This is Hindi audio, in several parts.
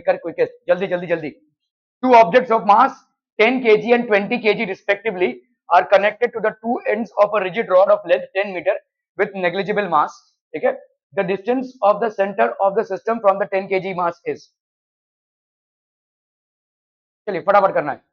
कर क्विकेस्ट, जल्दी जल्दी जल्दी। Two objects of mass 10 kg and 20 kg respectively are connected to the two ends of a rigid rod of length 10 meter with negligible mass. ठीक है, the distance of the center of the system from the 10 kg mass is, चलिए फटाफट करना है।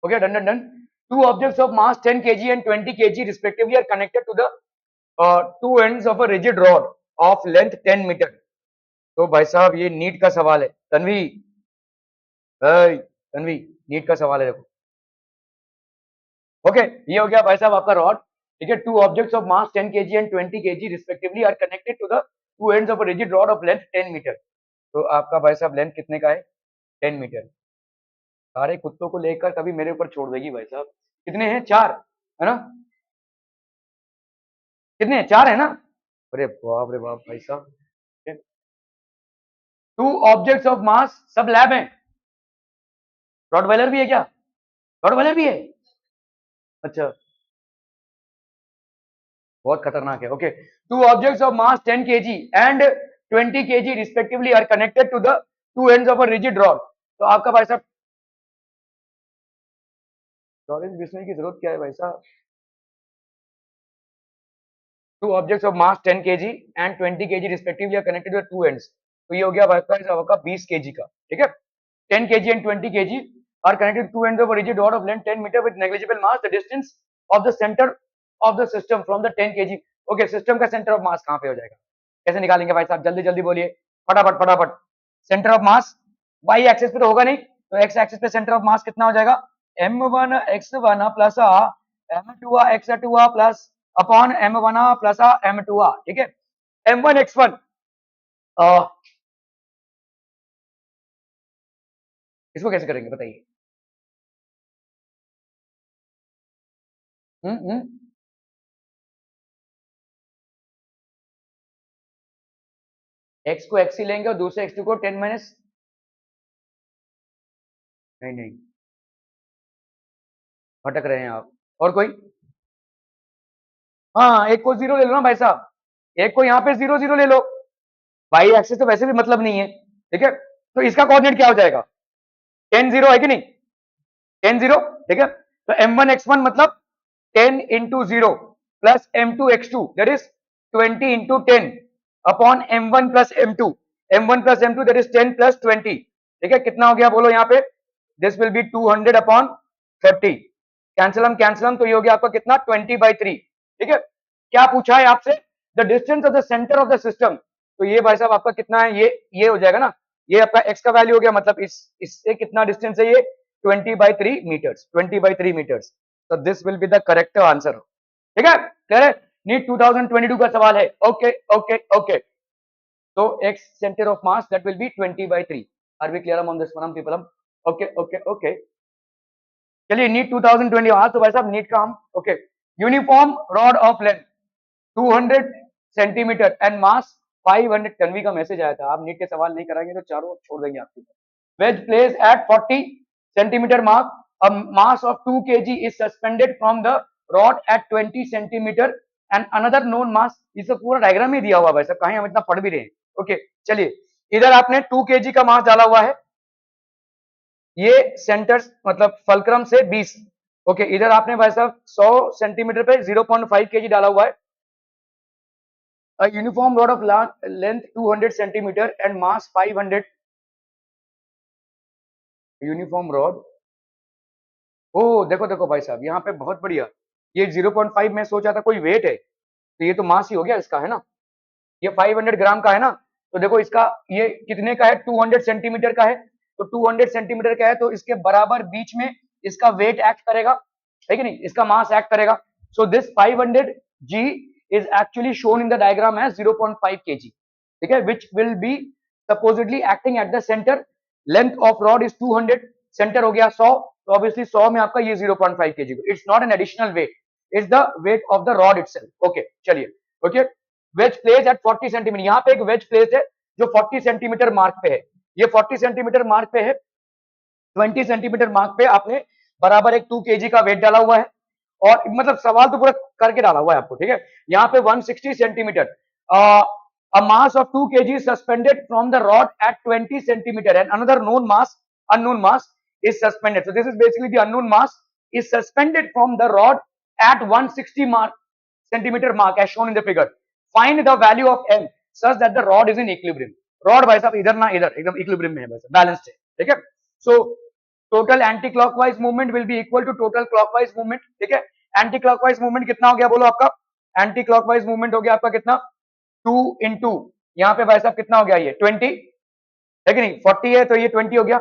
Okay, done, done, done. Two objects of mass 10 kg and 20 kg respectively are connected to the two ends of a rigid rod of length 10 meter. तो भाई साहब ये नीट का सवाल है। तन्वी, तन्वी, नीट का सवाल है, देखो। ओके, ये हो गया भाई साहब आपका रॉड। ठीक है, two objects of mass 10 kg and 20 kg respectively are connected to the two ends of a rigid rod of length 10 metre. तो आपका भाई साहब लेंथ कितने का है? 10 मीटर। सारे कुत्तों को लेकर कभी मेरे ऊपर छोड़ देगी भाई साहब। कितने हैं? 4 है ना? कितने? 4 है ना? अरे बाप रे बाप भाई साहब। टू ऑब्जेक्ट्स ऑफ मास, सब लैब है। रॉडवाइलर भी है क्या? रॉडवाइलर भी है? अच्छा, बहुत खतरनाक है। Okay, two objects of mass 10 kg and 20 kg respectively are connected to the two ends of a rigid rod. तो आपका भाई साहब टॉरेंस बिस्मिल की जरूरत क्या है भाई साहब? Two objects of mass 10 kg and 20 kg respectively are connected to the two ends. तो ये हो गया भाई साहब आपका 20 kg का। ठीक है, 10 kg and 20 kg are connected to two ends of a rigid rod of length 10 meter with negligible mass. The distance of the center of the system from the 10 kg. Okay, system का सेंटर ऑफ मास कहां पे हो जाएगा? कैसे निकालेंगे भाई साहब? जल्दी जल्दी बोलिए, फटाफट फटाफट। Centre of mass Y axis पे तो होगा नहीं, तो एक्स एक्सिस पे सेंटर ऑफ मास कितना हो जाएगा? m1 x1 plus m2 x2 plus upon m1 plus m2। ठीक है, m1 x1 इसको कैसे करेंगे बताइए? एक्स को एक्स ही लेंगे और दूसरे एक्स टू को 10 माइनस, नहीं नहीं, भटक रहे हैं आप। और कोई? हाँ, एक को 0 ले लो ना भाई साहब, एक को यहाँ पे 0 0 ले लो। वाई एक्सिस तो वैसे भी मतलब नहीं है। ठीक है, तो इसका कोऑर्डिनेट क्या हो जाएगा? 10 0 है कि नहीं? 10 0। ठीक है, तो m1 x1 मतलब 10 into 0 plus m2 x2 that is 20 into 10 upon m1 plus m2, m1 plus m2 that is 10 plus 20। ठीक है, कितना हो गया बोलो यहाँ पे? This will B 200 upon 30। कैंसलम, तो ये हो गया आपका कितना? 20/3। ठीक है, क्या पूछा है आपसे? The distance of the centre of the system. तो ये भाई साहब आपका कितना है? ये हो जाएगा ना, ये आपका x का वैल्यू हो गया, मतलब इससे कितना डिस्टेंस है ये? 20/3 मीटर्स, 20/3 मीटर्स। तो this will be the correct answer. ठीक है, क्लियर है? नीट 2022 का सवाल है। ओके ओके ओके, तो x centre of mass that will be 20/3। Are we clear on this one people? Okay okay okay, चलिए नीट 2020। हाँ, तो भाई साहब नीट का हम okay, uniform rod of length 200 centimetre and mass 500। Tanvi का मैसेज आया था, आप नीट के सवाल नहीं कराएंगे तो चारों छोड़ देंगे आपकी। Veg placed at 40 centimetre mark, a mass of 2 kg is suspended from the rod at 20 centimetre and another known mass। इसे पूरा डायग्राम ही दिया हुआ भाई साहब, कहीं हम इतना पढ़ भी रहे हैं। ओके, चलिए इधर आपने 2 kg का मास डाला हुआ है, ये सेंटर मतलब फलक्रम से 20, ओके, इधर आपने भाई साहब 100 सेंटीमीटर पे 0.5 केजी डाला हुआ है. A uniform rod of length 200 centimeter and mass 500. Uniform rod. ओ देखो देखो भाई साहब, यहाँ पे बहुत बढ़िया. ये 0.5 में सोचा था कोई वेट है, तो ये तो मास ही हो गया इसका, है ना. ये 500 ग्राम का है ना. तो देखो इसका ये कितने का है, 200 सेंटीमीटर का है. तो 200 सेंटीमीटर का है तो इसके बराबर बीच में इसका वेट एक्ट करेगा, है कि नहीं, इसका मास एक्ट करेगा. So this 500 g is actually shown in the diagram as 0.5 kg. ठीक है, which will be supposedly acting at the centre. Length of rod is 200, centre हो गया 100. तो ऑब्वियसली 100 में आपका ये 0.5 KG. It's not an additional weight, it's the weight of the rod itself. Okay चलिए. Okay, weights placed at 40 centimetre. यहाँ पे एक वेज प्लेस है जो 40 सेंटीमीटर मार्क पे है. ये 40 सेंटीमीटर मार्क पे है. 20 सेंटीमीटर मार्क पे आपने बराबर एक 2 केजी का वेट डाला हुआ है. और मतलब सवाल तो पूरा करके डाला हुआ है आपको. ठीक है, यहाँ पे 160 centimetre. a mass of 2 kg suspended from the rod at 20 centimeter and another unknown mass is suspended. So this is basically the unknown mass is suspended from the rod at 160 centimeter mark as shown in the figure. Find the value of m such that the rod is in equilibrium. Rod भाई साहब इधर ना इधर एकदम इक्विलिब्रियम में है, भाई साहब बैलेंस्ड है. ठीक है, so total anti clockwise movement will be equal to total clockwise movement. ठीक है, एंटी क्लॉकवाइज मूवमेंट कितना हो गया बोलो आपका. एंटी क्लॉकवाइज मूवमेंट हो गया आपका कितना, 2 × यहाँ पे भाई साहब कितना हो गया, ये 20 है कि नहीं. 40 है तो ये 20 हो गया.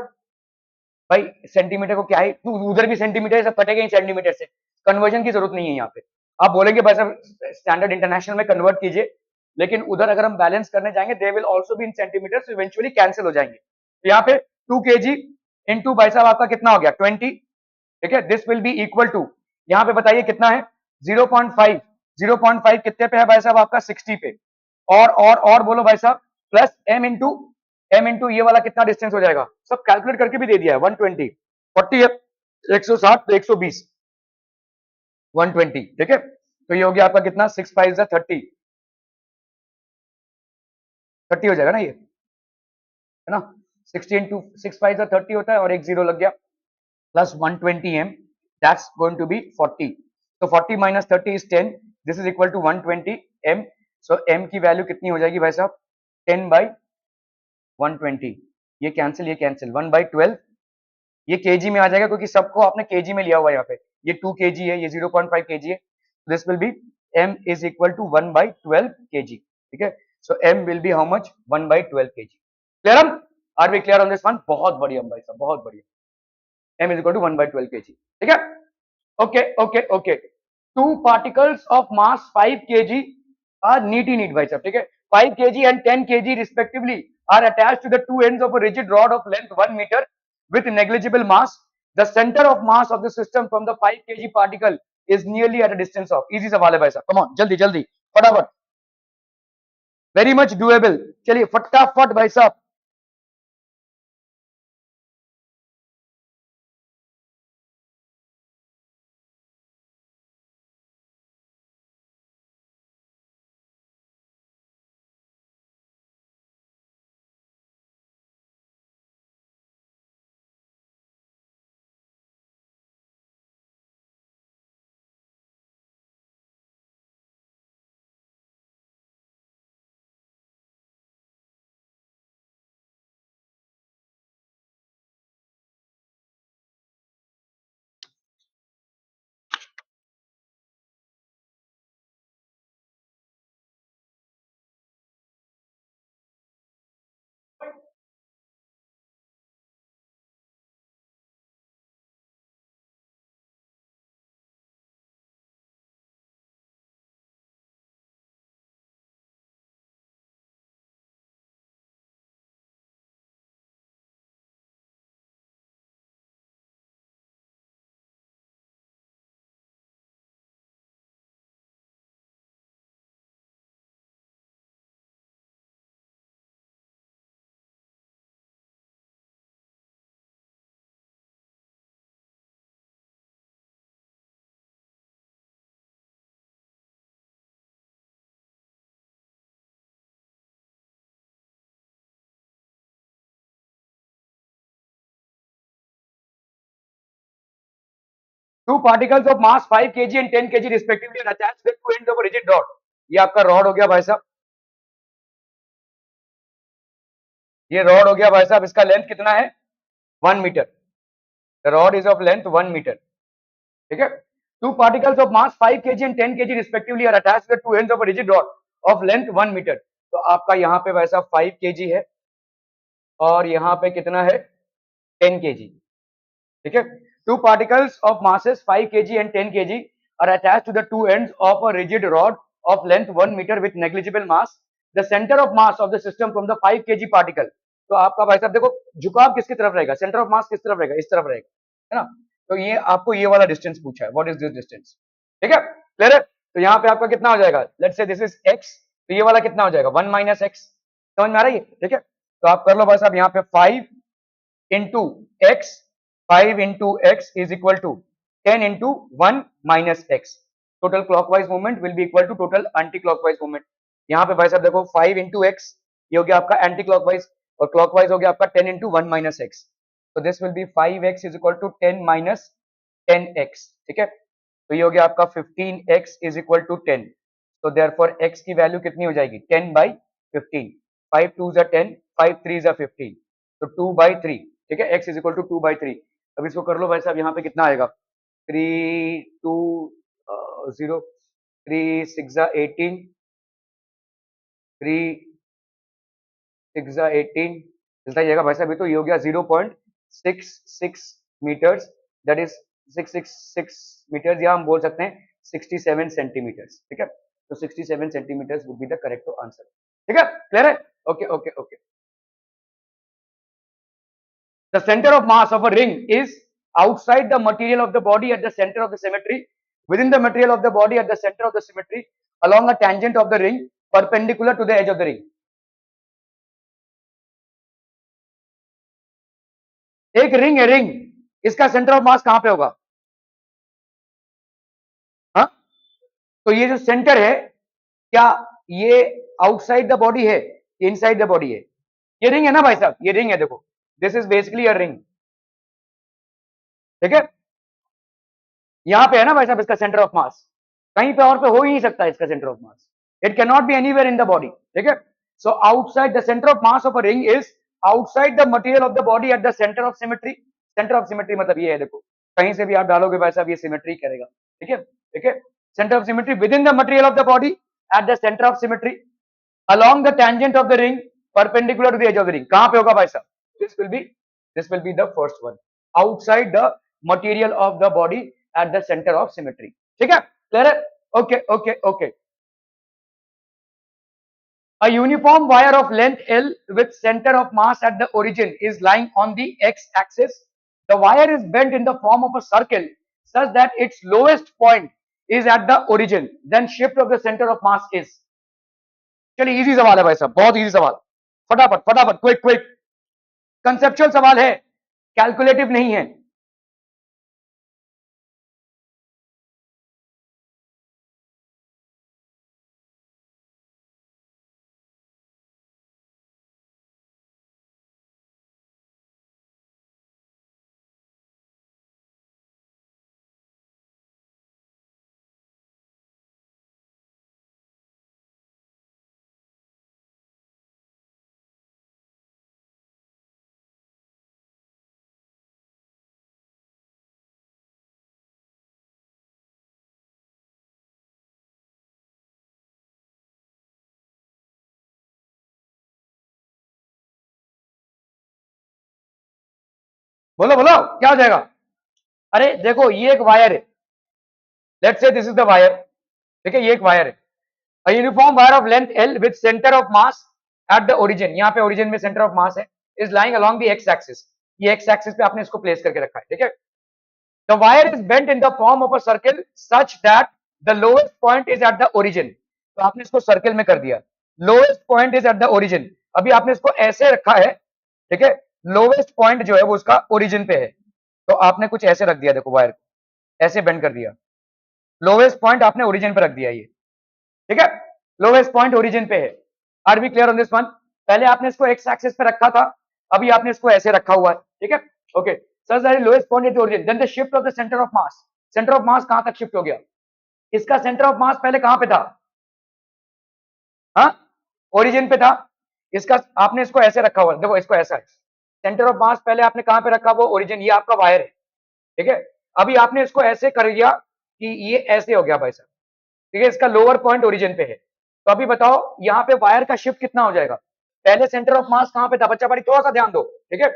भाई सेंटीमीटर को क्या है, उधर भी सेंटीमीटर सब कटेगा ही सेंटीमीटर से. कन्वर्जन की जरूरत नहीं है यहाँ पे. आप बोलेंगे भाई साहब स्टैंडर्ड इंटरनेशनल में कन्वर्ट कीजिए, लेकिन उधर अगर हम बैलेंस करने जाएंगे they will also be in centimetre, so eventually cancel हो जाएंगे. तो यहाँ पे 2 केजी इंटू भाई साहब आपका कितना हो गया 20. ठीक है, this will be equal to, यहाँ पे बताइए कितना है 0.5. 0.5 कितने पे है भाई साहब आपका 60 पे. और बोलो भाई साहब प्लस एम इंटू ये वाला कितना डिस्टेंस हो जाएगा, सब कैलकुलेट करके भी दे दिया है. 120, 40 है, 160 तो 120, 120. ठीक है, तो ये हो गया आपका कितना 6 5 30, 30 हो जाएगा ना ये, है ना. 60 इंटू 6 5 30 होता है और एक जीरो लग गया, plus 120 m, that's going to be 40. तो 40 minus 30 is 10, this is equal to 120 m. So m की वैल्यू कितनी हो जाएगी भाई साहब 10/120. ये कैंसिल 1/12. ये केजी में आ जाएगा क्योंकि सबको आपने केजी में लिया हुआ है. यहाँ पे ये 2 केजी है, ये 0.5 केजी है. This will be m is equal to 1/12 kg. ठीक है, so m will be how much 1/12 kg. Clear, are we clear on this one. बहुत बढ़िया भाई साहब, बहुत बढ़िया. m is equal to 1/12 kg. ठीक है, okay. Two particles of mass 5 kg are neat भाई साहब. ठीक है, 5 kg and 10 kg respectively are attached to the two ends of a rigid rod of length 1 meter with negligible mass. The center of mass of the system from the 5 kg particle is nearly at a distance of. easy सवाल है भाई साहब, come on जल्दी जल्दी फटाफट. Very much doable. चलिए फटाफट भाई साहब. Two particles of mass 5 kg and 10 kg respectively are attached with two ends of a rigid rod. ये आपका रॉड हो गया भाई साहब, ये रॉड हो गया भाई साहब, इसका लेंथ कितना है 1 metre. The rod is of length 1 metre, ठीक है। Two particles of mass 5 kg and 10 kg respectively are attached with two ends of a rigid rod of length 1 metre. तो आपका यहाँ पे वैसा 5 kg है और यहाँ पे कितना है 10 kg, ठीक है। Two particles of masses 5 kg and 10 kg are attached to the two ends of a rigid rod of length 1 meter with negligible mass. The center of mass of the system from the 5 kg particle. तो आपका भाई साहब देखो झुकाव किसकी तरफ रहेगा, सेंटर ऑफ मास किस तरफ रहेगा, इस तरफ रहेगा, है ना। तो ये आपको ये वाला डिस्टेंस पूछा है, व्हाट इज दिस डिस्टेंस, ठीक है, क्लियर है। तो यहाँ पे आपका कितना हो जाएगा, let's say this is x, तो ये वाला कितना हो जाएगा 1 माइनस एक्स, समझ में आ रहा है, ठीक है। तो आप कर लो भाई साहब यहाँ पे 5 into x, 5 into x is equal to 10 into 1 minus x. Total clockwise movement will be equal to total anti-clockwise movement. यहाँ पे भाई साहब देखो 5 into x ये हो गया आपका एंटी क्लॉकवाइज और क्लॉकवाइज हो गया आपका 10 into 1 minus x. So this will be 5x is equal to 10 minus 10x, ठीक है। तो ये हो गया आपका 15x is equal to 10. So therefore x की वैल्यू कितनी हो जाएगी 10 by 15. 5 2s are 10, 5 3s are 15. तो 2 by 3, ठीक है, x is equal to 2 by 3. अब इसको कर लो भाई साहब, यहाँ पे कितना आएगा 3 2 0, 3 6 18, 3 6 18 चलता जाएगा भाई साहब। ये तो ये हो गया 0.66 मीटर्स, दैट इज 666 मीटर्स, या हम बोल सकते हैं 67 सेंटीमीटर्स, ठीक है। तो 67 centimetres would be the correct answer, ठीक है, क्लियर है, okay okay okay. The center of mass of a ring is outside the material of the body at the center of the symmetry, within the material of the body at the center of the symmetry, along a tangent of the ring perpendicular to the edge of the ring. एक रिंग है, रिंग, इसका सेंटर ऑफ मास कहां पे होगा, हाँ, तो ये जो सेंटर है क्या ये आउटसाइड द बॉडी है, इनसाइड द बॉडी है, ये रिंग है ना भाई साहब, ये रिंग है, देखो this is basically a ring, ठीक है। यहां पे है ना भाई साहब इसका सेंटर ऑफ मास, कहीं पे और पे हो ही नहीं सकता इसका centre of mass, it can not be anywhere in the body, ठीक है। So outside the centre of mass of a ring is outside the material of the body at the centre of symmetry. Centre of symmetry मतलब ये है, देखो कहीं से भी आप डालोगे भाई साहब ये सिमेट्री करेगा, ठीक है, ठीक है। Centre of symmetry with in the material of the body at the centre of symmetry along the tangent of the ring perpendicular to the edge of the ring. कहां पे होगा भाई साहब, this will be the first one, outside the material of the body at the center of symmetry, ठीक है, क्लियर है, okay okay okay. A uniform wire of length L with center of mass at the origin is lying on the x-axis. The wire is bent in the form of a circle such that its lowest point is at the origin. Then shift of the center of mass is. चलिए इजी सवाल है भाई साहब, बहुत इजी सवाल, फटाफट फटाफट क्विक क्विक, कंसेप्चुअल सवाल है, कैलकुलेटिव नहीं है। बोलो बोलो क्या हो जाएगा, अरे देखो ये एक वायर है, let's say this is the wire, ठीक है, ये एक वायर है, a uniform wire of length L with center of mass at the origin, यहाँ पे origin में center of mass है, is lying along the x axis, ये x axis पे आपने इसको प्लेस करके रखा है, ठीक है। The wire is bent in the form of a circle such that the lowest point is at the origin, तो आपने इसको सर्कल में कर दिया, lowest point is at the origin, अभी आपने इसको ऐसे रखा है, ठीक है, लोवेस्ट पॉइंट जो है वो उसका ओरिजिन पे है, तो आपने कुछ ऐसे रख दिया, देखो वायर ऐसे बेंड कर दिया, लोवेस्ट पॉइंट आपने ओरिजिन पे रख दिया, ये ठीक है, लोवेस्ट पॉइंट ओरिजिन पे है। Are we clear on this one, पहले आपने इसको एक्स एक्सिस पे रखा था, अभी आपने इसको ऐसे रखा हुआ है, ठीक है, okay. Such that lowest point is origin, then the shift of the centre of mass, centre of mass कहां तक शिफ्ट हो गया? इसका सेंटर ऑफ मास पहले कहां पे था? हाँ, ओरिजिन पे था। इसका आपने इसको ऐसे रखा हुआ, देखो इसको ऐसा है, सेंटर ऑफ मास पहले आपने कहां पे रखा? वो ओरिजिन, ये आपका वायर है, ठीक है। अभी आपने इसको ऐसे कर दिया कि ये ऐसे हो गया भाई साहब, ठीक है, इसका लोअर पॉइंट ओरिजिन पे है। तो अभी बताओ यहाँ पे वायर का शिफ्ट कितना हो जाएगा? पहले सेंटर ऑफ मास कहां पे था? बच्चा बड़ी थोड़ा सा ध्यान दो, ठीक है।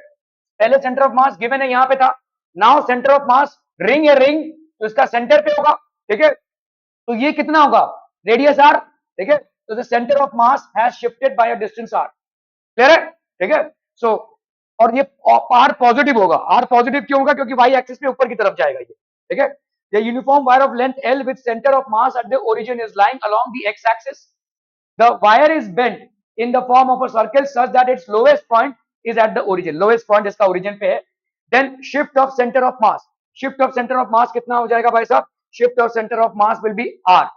पहले सेंटर ऑफ मास गिवन है यहाँ पे था, now centre of mass, ring है रिंग, तो इसका सेंटर पे होगा, ठीक है। तो ये कितना होगा? रेडियस आर, ठीक है। तो the centre of mass has shifted by a distance R, clear है, ठीक है। सो और ये आर पॉजिटिव होगा। आर पॉजिटिव क्यों होगा? क्योंकि वाई एक्सिस पे ऊपर की तरफ जाएगा ये, ठीक है। The uniform wire of length L with center of mass at the origin is lying along the x-axis. The wire is bent in the form of a circle such that its lowest point is at the origin. Lowest point इसका origin पे है. Then shift of center of mass. Shift of center of mass कितना हो जाएगा भाई साहब? Shift of center of mass will be r.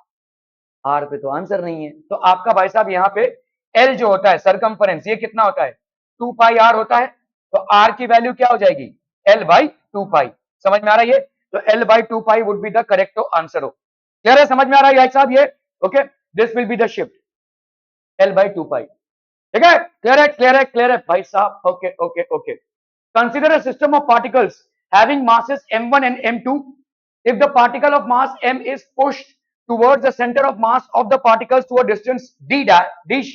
r पे तो आंसर नहीं है, तो आपका भाई साहब यहाँ पे L जो होता है सरकमफरेंस, ये कितना होता है? 2 पाई r होता है। तो r की वैल्यू क्या हो जाएगी? L बाई 2 पाई। समझ में आ रहा है ये? तो L by 2 pi would be the correct answer हो। क्लियर है? समझ में आ रहा है भाई साहब ये? Okay, this will be the shift L by 2 पाई, ठीक है। क्लियर है, क्लियर है, क्लियर है भाई साहब? Okay okay okay. Consider a system of particles having masses m1 and m2. If the particle of mass m is pushed towards the center of mass of the particles to a distance d dash,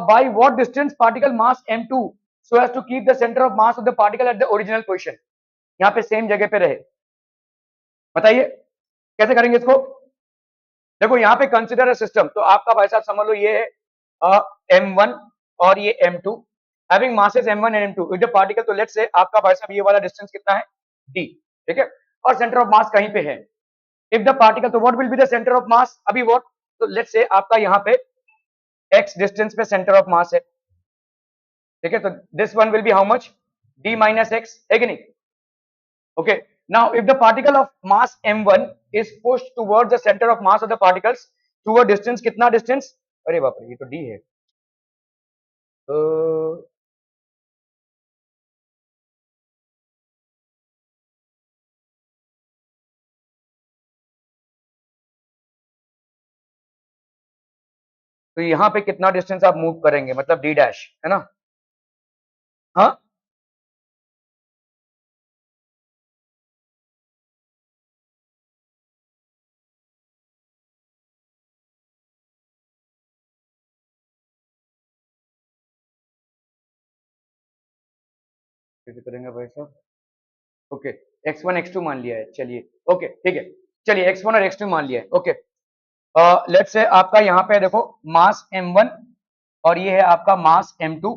by what distance particle mass m2 so as to keep the center of mass of the particle at the original position? यहाँ पे सेम जगह पे रहे, बताइए कैसे करेंगे इसको? देखो यहाँ पे कंसिडर अ सिस्टम, तो आपका भाई साहब समझ लो ये है m1 और ये m2 having masses m1 and m2 with the particle. तो लेट्स से आपका भाई साहब ये वाला डिस्टेंस कितना है? d, ठीक है, और सेंटर ऑफ मास कहीं पे है। इफ द पार्टिकल, तो what will be the centre of मास? अभी व्हाट, तो लेट्स से आपका यहाँ पे x डिस्टेंस पे सेंटर ऑफ मास है, ठीक है। तो this one will be how much? d minus x, है कि नहीं? Okay. Now, if the particle of mass m1 is pushed towards the center of mass of the particles through a distance, कितना distance? अरे बाप रे, ये तो d है। तो यहाँ पे कितना डिस्टेंस आप मूव करेंगे, मतलब d डैश, है ना? हाँ, कैसे करेंगे भाई साहब? ओके, x1 x2 मान लिया है, चलिए ओके ठीक है, चलिए x1 और x2 मान लिया है। ओके, लेट्स से आपका यहाँ पे देखो मास m1 और ये है आपका मास m2,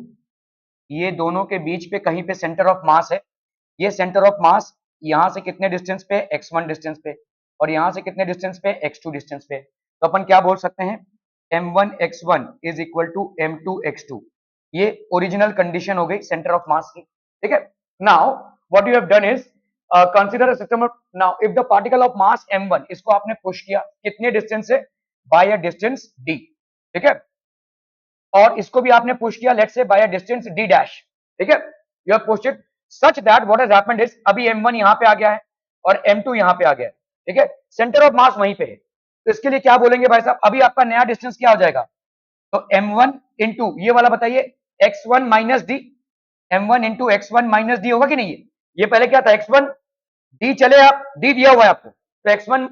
ये दोनों के बीच पे कहीं पे सेंटर ऑफ मास है। ये सेंटर ऑफ मास यहाँ से कितने डिस्टेंस पे? x1 डिस्टेंस पे, और यहाँ से कितने डिस्टेंस पे? x2 डिस्टेंस पे। तो अपन क्या बोल सकते हैं? m1 x1 is equal to m2 x2। ये ओरिजिनल कंडीशन हो गई सेंटर ऑफ मास की, ठीक है। Now what you have done is consider a system of, now if the particle of mass m1, इसको आपने पुश किया कितने डिस्टेंस से? बाय अ डिस्टेंस d, ठीक है। और इसको भी आपने पुश किया let's say by a distance d dash, ठीक है। You have pushed it such that what has happened is, अभी m1 यहाँ पे आ गया है और m2 यहाँ पे आ गया है, ठीक है। सेंटर ऑफ मास वहीं पे है, तो इसके लिए क्या बोलेंगे भाई साहब? अभी आपका नया डिस्टेंस क्या हो जाएगा? तो m1 इंटू ये वाला बताइए x1 minus D, m1 into x1 minus D होगा कि नहीं? ये पहले क्या था? x1 d, चले आप d दिया हुआ है आपको, तो x1,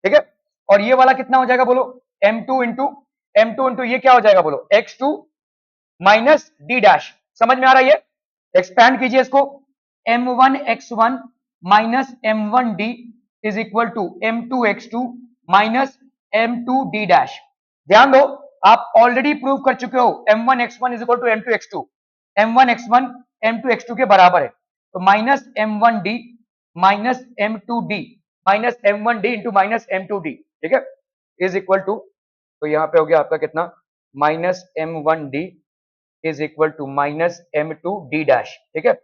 ठीक है। और ये वाला कितना हो जाएगा बोलो? m2 इंटू ये क्या हो जाएगा बोलो? x2 minus D dash. समझ में आ रहा है ये? एक्सपैंड कीजिए इसको, m1 x1 minus m1 d is equal to m2 x2 minus m2 d dash. ध्यान दो, आप ऑलरेडी प्रूव कर चुके हो m1 x1 is equal to m2 x2, m1 x1 m2 x2 के बराबर है। तो minus m1 d minus m2 d minus m1 d into minus m2 d, ठीक है, इज इक्वल टू, तो यहाँ पे हो गया आपका कितना? Minus m1 d is equal to minus m2 d dash, ठीक है।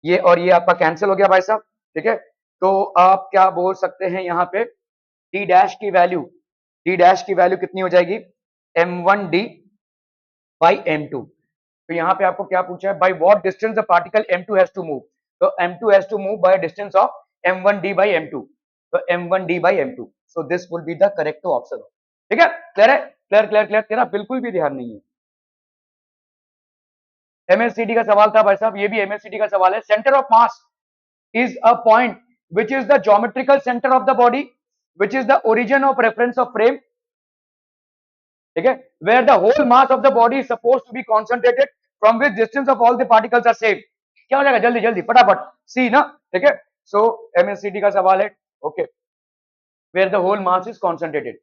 ये और ये आपका कैंसिल हो गया भाई साहब, ठीक है। तो आप क्या बोल सकते हैं यहाँ पे? d डैश की वैल्यू कितनी हो जाएगी? m1d by m2। तो यहाँ पे आपको क्या पूछा है? By what distance the particle m2 has to move. तो m2 has to move by distance of m1d by m2। तो m1d by m2, so this will be the correct option. ठीक है, क्लियर है, क्लियर क्लियर क्लियर, तेरा बिल्कुल भी ध्यान नहीं है। एमएससीडी का सवाल था भाई साहब, ये भी एमएससीडी का सवाल है। Centre of mass is a point which is the geometrical center of the body, which is the origin of reference of frame, ठीक है, where the whole mass of the body is supposed to be concentrated, from which distance of all the particles are same. क्या हो जाएगा, जल्दी जल्दी फटाफट, सी ना, ठीक है। सो एमएससीडी का सवाल है, okay, where the whole mass is concentrated.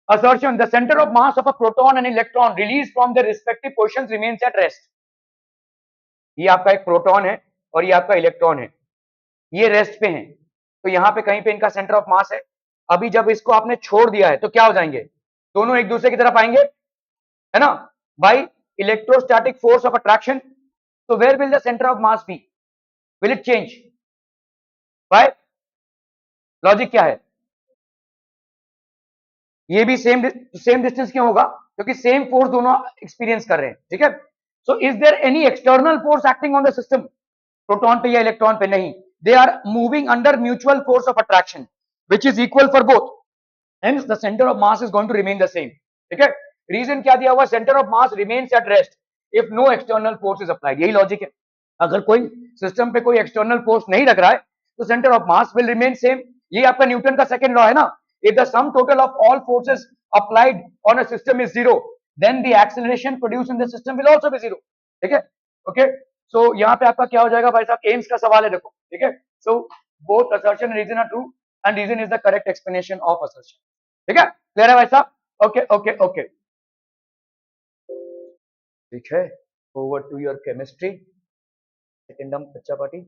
Assertion: the center of mass of a proton and electron released from their respective positions remains at rest. ये आपका एक प्रोटॉन है और ये आपका इलेक्ट्रॉन है, ये रेस्ट पे हैं, तो यहाँ पे कहीं पे इनका सेंटर ऑफ मास है। अभी जब इसको आपने छोड़ दिया है तो क्या हो जाएंगे, दोनों एक दूसरे की तरफ आएंगे, है ना, by electrostatic force of attraction. तो where will the centre of mass be, will it change by, logic क्या है, ये भी सेम डिस्टेंस क्यों होगा, क्योंकि सेम फोर्स दोनों एक्सपीरियंस कर रहे हैं, ठीक है। So is there any external force acting on the system, proton पे या इलेक्ट्रॉन पे, नहीं, they are moving under mutual force of attraction which is equal for both, hence the center of mass is going to remain the same, ठीक है। रीजन क्या दिया हुआ, center of mass remains at rest if no external force is applied, यही लॉजिक है। अगर कोई सिस्टम पे कोई एक्सटर्नल फोर्स नहीं रख रहा है तो centre of mass will remain same, ये आपका न्यूटन का सेकंड लॉ है ना, if the sum total of all forces applied on a system is zero then the acceleration produced in the system will also be zero, ठीक है, ओके। सो यहाँ पे आपका क्या हो जाएगा भाई साहब, एम्स का सवाल है, देखो, ठीक है। So both assertion and reason are true and reason is the correct explanation of assertion, ठीक है, क्लियर है भाई साहब, ओके ओके ओके, ठीक है। ओवर टू योर केमिस्ट्री, सेकेंडम बच्चा पार्टी।